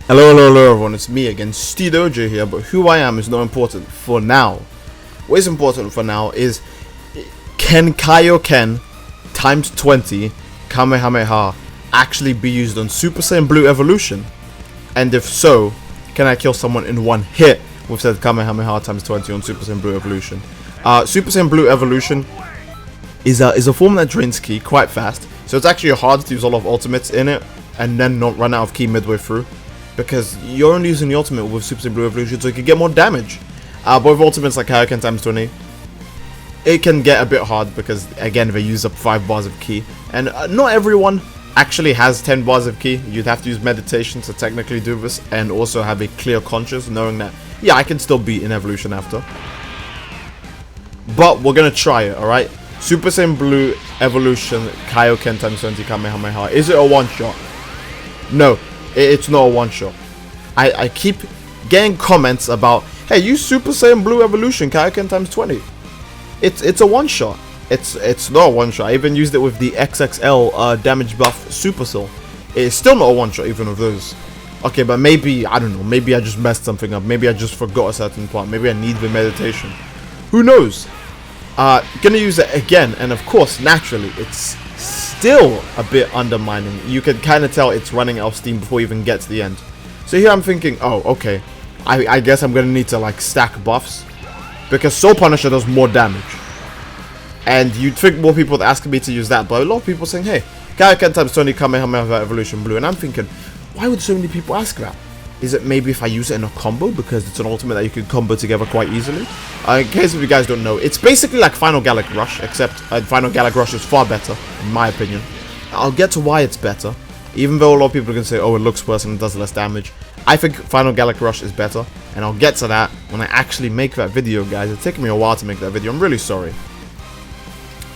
Hello everyone, it's me again, Steedoj here, but who I am is not important for now. What is important for now is, can Kaio-ken times 20 Kamehameha actually be used on Super Saiyan Blue Evolution? And if so, can I kill someone in one hit with said Kamehameha times 20 on Super Saiyan Blue Evolution? Super Saiyan Blue Evolution is a form that drains ki quite fast, so it's actually hard to use a lot of ultimates in it and then not run out of ki midway through, because you're only using the ultimate with Super Saiyan Blue Evolution so you can get more damage. But with ultimates like Kaioken times 20, it can get a bit hard because, again, they use up 5 bars of ki. And not everyone actually has 10 bars of ki. You'd have to use meditation to technically do this, and also have a clear conscience, knowing that, yeah, I can still beat in evolution after. But we're going to try it, alright? Super Saiyan Blue Evolution Kaioken times 20 Kamehameha. Is it a one-shot? No. It's not a one-shot. I keep getting comments about, hey, use Super Saiyan Blue Evolution Kaioken times 20. It's a one-shot. It's not a one-shot. I even used it with the XXL damage buff Supercell. It's still not a one-shot even with those. Okay, but maybe, I don't know, maybe I just messed something up. Maybe I just forgot a certain part. Maybe I need the meditation. Who knows? Gonna use it again, and of course, naturally, it's still a bit undermining. You can kind of tell it's running out of steam before you even get to the end. So here I'm thinking, oh, okay, I guess I'm gonna need to like stack buffs, because Soul Punisher does more damage, and you'd think more people would ask me to use that, but a lot of people saying, hey, Kaioken times 20 Kamehameha Evolution Blue, and I'm thinking, why would so many people ask that? Is it maybe if I use it in a combo, because it's an ultimate that you can combo together quite easily? In case if you guys don't know, it's basically like Final Gallic Rush, except Final Gallic Rush is far better, in my opinion. I'll get to why it's better, even though a lot of people can say, oh, it looks worse and it does less damage. I think Final Gallic Rush is better, and I'll get to that when I actually make that video, guys. It's taken me a while to make that video, I'm really sorry.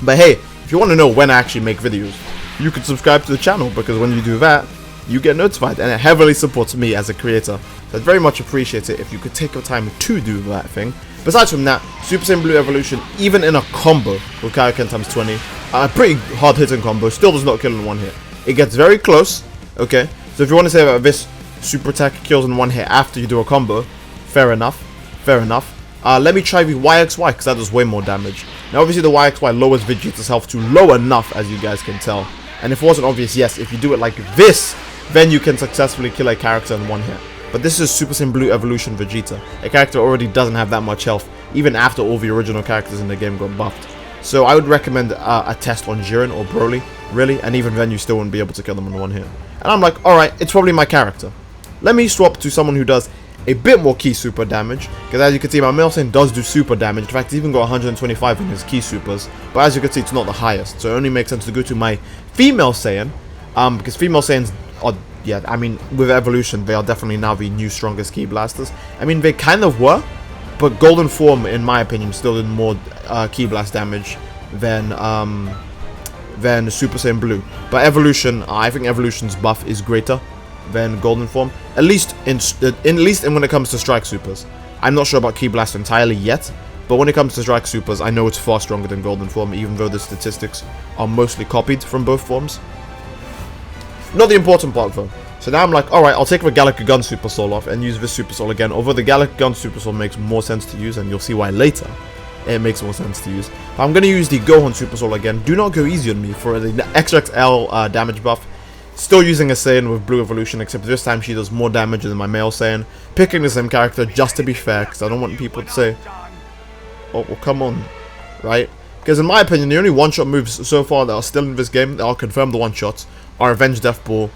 But hey, if you want to know when I actually make videos, you can subscribe to the channel, because when you do that, you get notified, and it heavily supports me as a creator. So I'd very much appreciate it if you could take your time to do that thing. Besides from that, Super Saiyan Blue Evolution, even in a combo with Kaioken times 20, a pretty hard hitting combo, still does not kill in one hit. It gets very close, okay? So if you want to say that this super attack kills in one hit after you do a combo, fair enough, fair enough. Let me try the YXY, because that does way more damage. Now obviously the YXY lowers Vegeta's health to low enough, as you guys can tell. And if it wasn't obvious, yes, if you do it like this, then you can successfully kill a character in one hit. But this is Super Saiyan Blue Evolution Vegeta. A character already doesn't have that much health, even after all the original characters in the game got buffed. So I would recommend a test on Jiren or Broly, really, and even then you still wouldn't be able to kill them in one hit. And I'm like, alright, it's probably my character. Let me swap to someone who does a bit more ki super damage, because as you can see, my male Saiyan does do super damage. In fact, he's even got 125 in his ki supers, but as you can see, it's not the highest. So it only makes sense to go to my female Saiyan, because female Saiyans are, yeah, I mean, with evolution, they are definitely now the new strongest ki blasters. I mean, they kind of were, but Golden Form, in my opinion, still did more ki blast damage than Super Saiyan Blue. But evolution, I think evolution's buff is greater than Golden Form, at least when it comes to strike supers. I'm not sure about ki blast entirely yet, but when it comes to strike supers, I know it's far stronger than Golden Form, even though the statistics are mostly copied from both forms. Not the important part though. So now I'm like, alright, I'll take the Gallic Gun Super Soul off and use this Super Soul again, although the Gallic Gun Super Soul makes more sense to use, and you'll see why later it makes more sense to use. But I'm going to use the Gohan Super Soul again. Do not go easy on me for the XXL damage buff. Still using a Saiyan with Blue Evolution, except this time she does more damage than my male Saiyan. Picking the same character just to be fair, because I don't want people to say, oh, well, come on, right? Because in my opinion, the only one-shot moves so far that are still in this game, that are confirmed the one-shots, are Revenge Death Ball,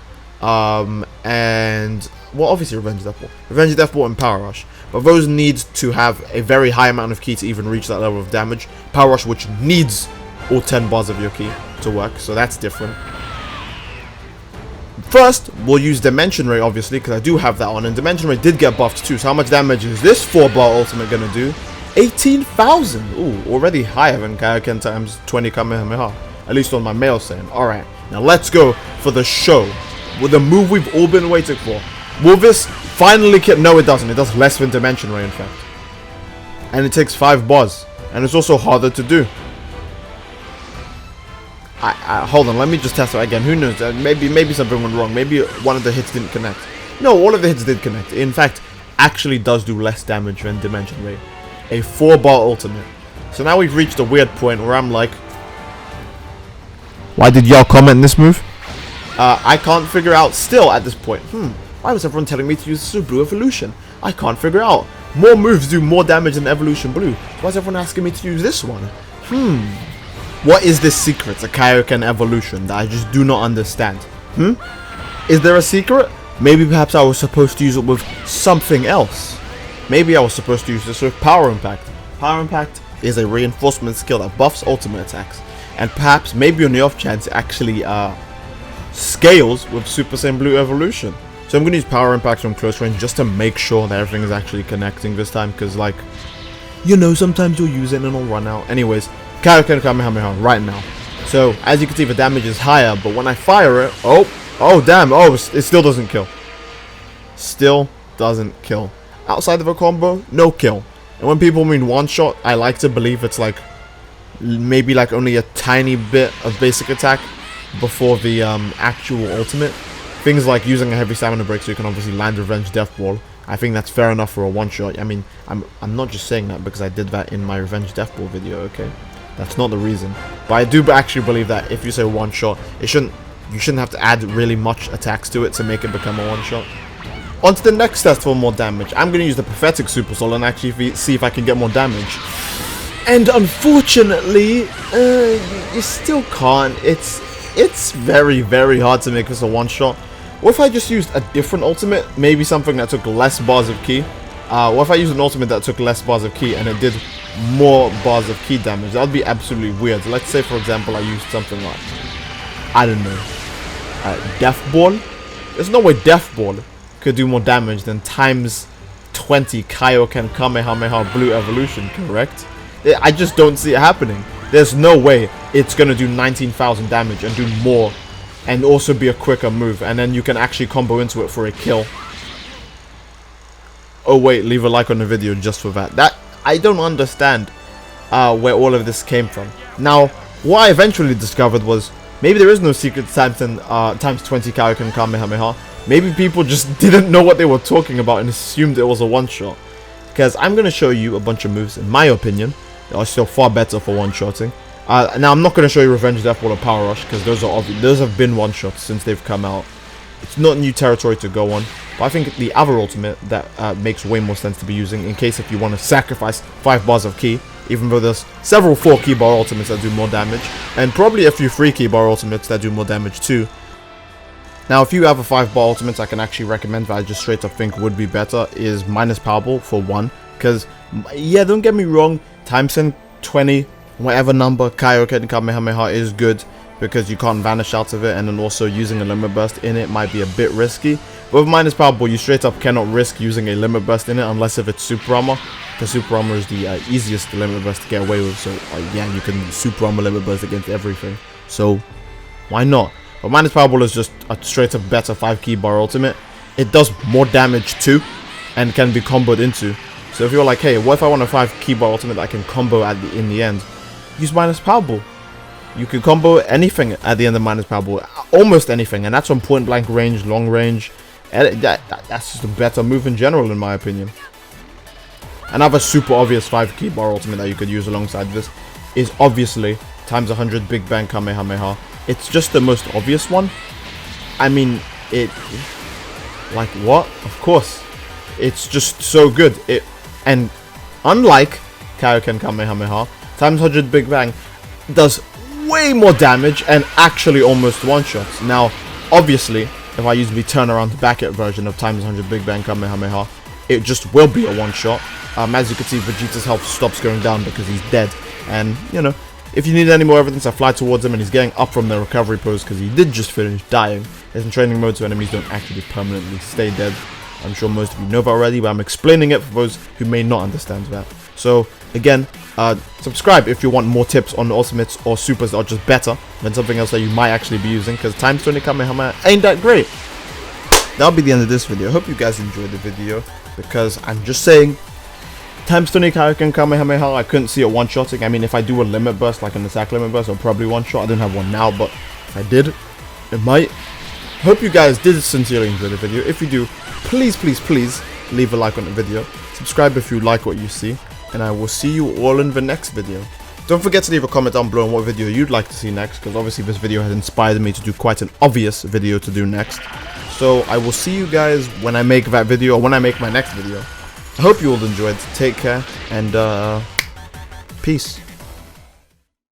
and, well, obviously Revenge Death Ball. Revenge Death Ball and Power Rush. But those need to have a very high amount of ki to even reach that level of damage. Power Rush, which needs all 10 bars of your ki to work, so that's different. First, we'll use Dimension Ray, obviously, because I do have that on, and Dimension Ray did get buffed too, so how much damage is this 4-bar ultimate going to do? 18,000! Ooh, already higher than Kaioken times 20 Kamehameha, at least on my male Saiyan. Alright, now let's go for the show, with the move we've all been waiting for. Will this finally kill? No, it doesn't. It does less than Dimension Ray, in fact. And it takes 5 bars, and it's also harder to do. Hold on, let me just test it again. Who knows? Maybe something went wrong. Maybe one of the hits didn't connect. No, all of the hits did connect. In fact, actually does do less damage than Dimension Ray. A 4-bar ultimate. So now we've reached a weird point where I'm like, why did y'all comment this move? I can't figure out still at this point. Why was everyone telling me to use Super Blue Evolution? I can't figure out. More moves do more damage than Evolution Blue. Why is everyone asking me to use this one? What is this secret to Kaioken Evolution that I just do not understand? Is there a secret? Maybe perhaps I was supposed to use it with something else. Maybe I was supposed to use this with Power Impact. Power Impact is a reinforcement skill that buffs ultimate attacks. And perhaps, maybe on the off chance, it actually scales with Super Saiyan Blue Evolution. So I'm going to use Power Impact from close range just to make sure that everything is actually connecting this time. Because, like, you know, sometimes you'll use it and it'll run out. Anyways, Kaioken Kamehameha right now. So, as you can see, the damage is higher. But when I fire it, oh damn, it still doesn't kill. Still doesn't kill. Outside of a combo, no kill. And when people mean one shot, I like to believe it's like maybe like only a tiny bit of basic attack before the actual ultimate. Things like using a heavy stamina break so you can obviously land Revenge Death Ball. I think that's fair enough for a one shot. I mean, I'm not just saying that because I did that in my Revenge Death Ball video, okay? That's not the reason. But I do actually believe that if you say one shot, you shouldn't have to add really much attacks to it to make it become a one shot. On to the next test for more damage. I'm going to use the Pathetic Super Soul and actually see if I can get more damage. And unfortunately, you still can't. It's very, very hard to make this a one-shot. What if I just used a different ultimate? Maybe something that took less bars of ki? What if I used an ultimate that took less bars of ki and it did more bars of ki damage? That would be absolutely weird. Let's say, for example, I used something like, I don't know, Death Ball? There's no way Death Ball could do more damage than times 20 Kaioken Kamehameha Blue Evolution, correct? I just don't see it happening. There's no way it's going to do 19,000 damage and do more and also be a quicker move, and then you can actually combo into it for a kill. Oh wait, leave a like on the video just for that. I don't understand where all of this came from. Now, what I eventually discovered was maybe there is no secret times 20 Kaioken Kamehameha. Maybe people just didn't know what they were talking about and assumed it was a one-shot. Because I'm going to show you a bunch of moves, in my opinion, that are still far better for one-shotting. Now, I'm not going to show you Revenge Death Ball or Power Rush, because those have been one-shots since they've come out. It's not new territory to go on. But I think the other ultimate that makes way more sense to be using, in case if you want to sacrifice 5 bars of ki, even though there's several 4 ki bar ultimates that do more damage, and probably a few 3 ki bar ultimates that do more damage too. Now, if you have a 5 bar ultimate I can actually recommend that I just straight up think would be better is minus Powerball for 1. Because, yeah, don't get me wrong, times 20, whatever number, Kaioken Kamehameha is good because you can't vanish out of it, and then also using a limit burst in it might be a bit risky. But with minus Powerball, you straight up cannot risk using a limit burst in it unless if it's Super Armor, because Super Armor is the easiest limit burst to get away with. So, yeah, you can Super Armor limit burst against everything. So, why not? But minus Powerball is just a straight up better 5 ki bar ultimate. It does more damage too, and can be comboed into. So if you're like, hey, what if I want a 5 ki bar ultimate that I can combo in the end? Use minus Powerball. You can combo anything at the end of minus Powerball, almost anything, and that's on point blank range, long range. That's just a better move in general, in my opinion. Another super obvious 5 ki bar ultimate that you could use alongside this is obviously times 100 Big Bang Kamehameha. It's just the most obvious one. I mean, like what? Of course. It's just so good. And unlike Kaioken Kamehameha, times 100 Big Bang does way more damage and actually almost one-shots. Now, obviously, if I use the turnaround back it version of times 100 Big Bang Kamehameha, it just will be a one-shot. As you can see, Vegeta's health stops going down because he's dead. And, you know, if you need any more evidence, I fly towards him and he's getting up from the recovery pose because he did just finish dying. It's in training mode, so enemies don't actually permanently stay dead. I'm sure most of you know that already, but I'm explaining it for those who may not understand that. So, again, subscribe if you want more tips on ultimates or supers that are just better than something else that you might actually be using, because times 20 Kamehameha ain't that great. That'll be the end of this video. I hope you guys enjoyed the video, because I'm just saying, times 20 Kaioken Kamehameha, I couldn't see it one-shotting. I mean, if I do a limit burst, like an attack limit burst, I'll probably one-shot. I don't have one now, but if I did, it might. Hope you guys did sincerely enjoy the video. If you do, please, please, please leave a like on the video. Subscribe if you like what you see. And I will see you all in the next video. Don't forget to leave a comment down below on what video you'd like to see next, because obviously this video has inspired me to do quite an obvious video to do next. So I will see you guys when I make that video, or when I make my next video. I hope you all enjoyed. Take care, and peace.